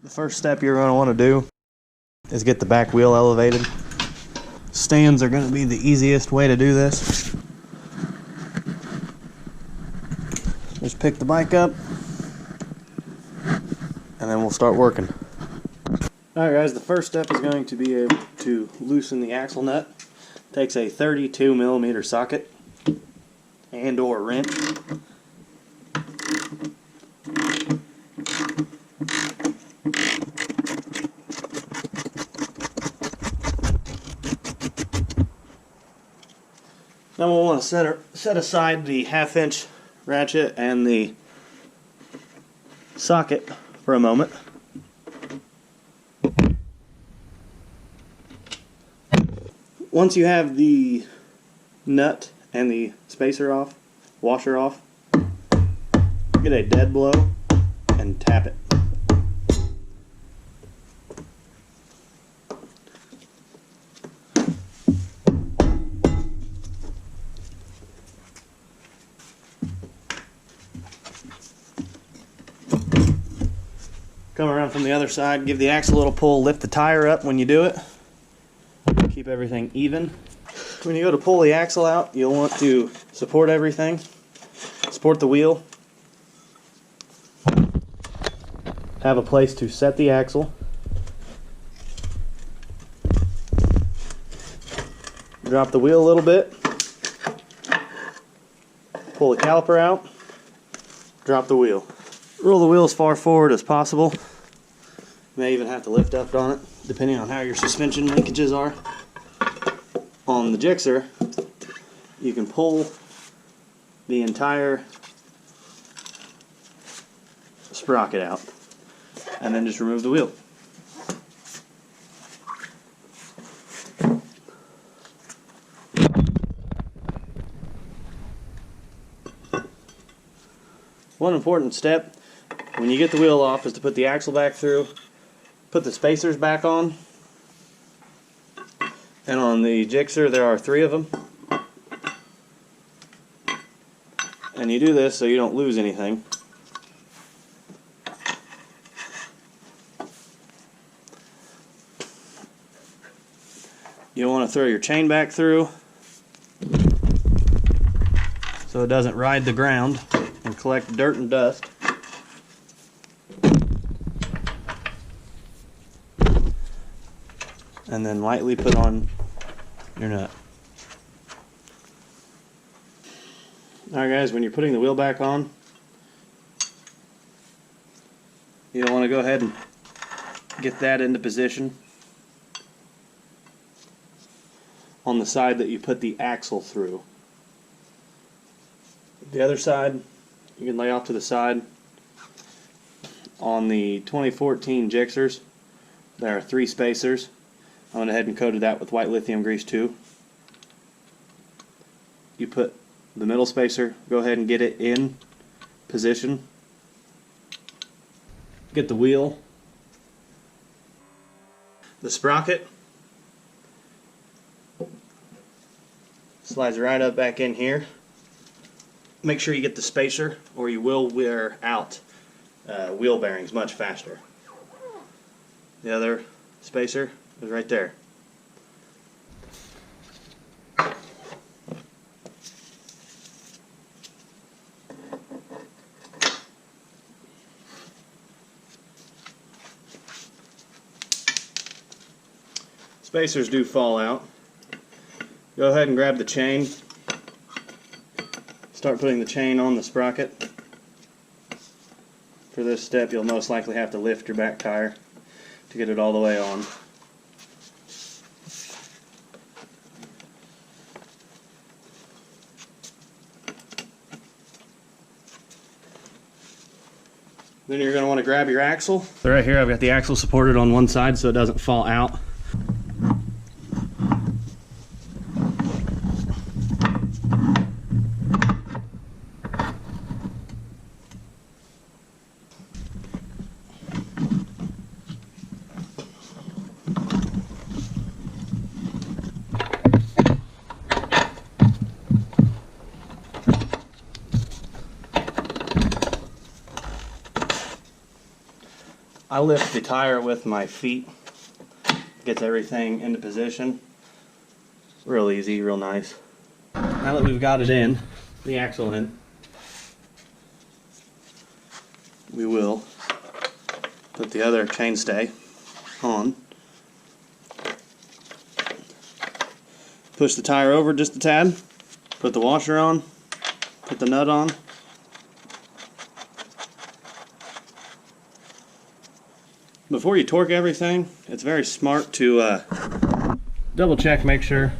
The first step you're going to want to do is get the back wheel elevated. Stands are going to be the easiest way to do this. Just pick the bike up and then we'll start working. Alright guys, the first step is going to be able to loosen the axle nut. It takes a 32mm socket and or wrench. Then we'll want to set aside the 1/2 inch ratchet and the socket for a moment. Once you have the nut and the spacer off, washer off, get a dead blow and tap it. Come around from the other side, give the axle a little pull, lift the tire up when you do it. Keep everything even. When you go to pull the axle out, you'll want to support everything. Support the wheel. Have a place to set the axle. Drop the wheel a little bit. Pull the caliper out. Drop the wheel. Roll the wheel as far forward as possible. You may even have to lift up on it, depending on how your suspension linkages are. On the Gixxer, you can pull the entire sprocket out and then just remove the wheel. One important step when you get the wheel off is to put the axle back through, put the spacers back on. And on the Gixxer there are 3 of them. And you do this so you don't lose anything. You want to throw your chain back through so it doesn't ride the ground and collect dirt and dust. And then lightly put on your nut. Alright guys, when you're putting the wheel back on, you'll want to go ahead and get that into position on the side that you put the axle through. The other side you can lay off to the side. On the 2014 Gixxers there are 3 spacers. I went ahead and coated that with white lithium grease too. You put the middle spacer, go ahead and get it in position. Get the wheel, the sprocket slides right up back in here. Make sure you get the spacer or you will wear out wheel bearings much faster. The other spacer is right there. Spacers do fall out. Go ahead and grab the chain. Start putting the chain on the sprocket. For this step you'll most likely have to lift your back tire to get it all the way on. Then you're going to want to grab your axle. So right here I've got the axle supported on one side so it doesn't fall out. I I lift the tire with my feet, gets everything into position. Real easy, real nice. Now that we've got it in, the axle in, we will put the other chainstay on. Push the tire over just a tad, put the washer on, put the nut on. Before you torque everything, it's very smart to double check, make sure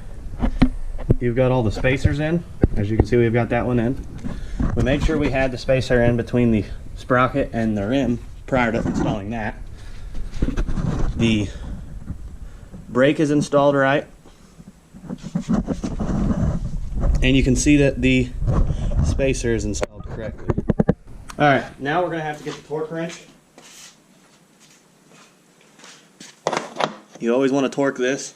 you've got all the spacers in. As you can see, we've got that one in. We made sure we had the spacer in between the sprocket and the rim prior to installing that. The brake is installed right. And you can see that the spacer is installed correctly. Alright, now we're going to have to get the torque wrench. You always want to torque this.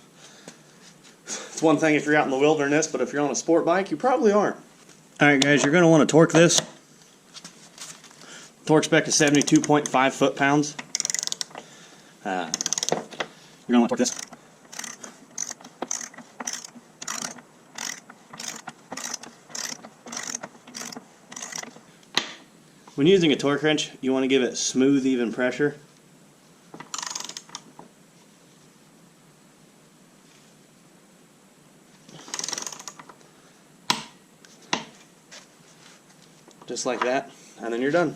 It's one thing if you're out in the wilderness, but if you're on a sport bike, you probably aren't. Alright guys, you're going to want to torque this. Torque spec is 72.5 foot-pounds. You're going to want to torque this. When using a torque wrench, you want to give it smooth, even pressure. Just like that, and then you're done.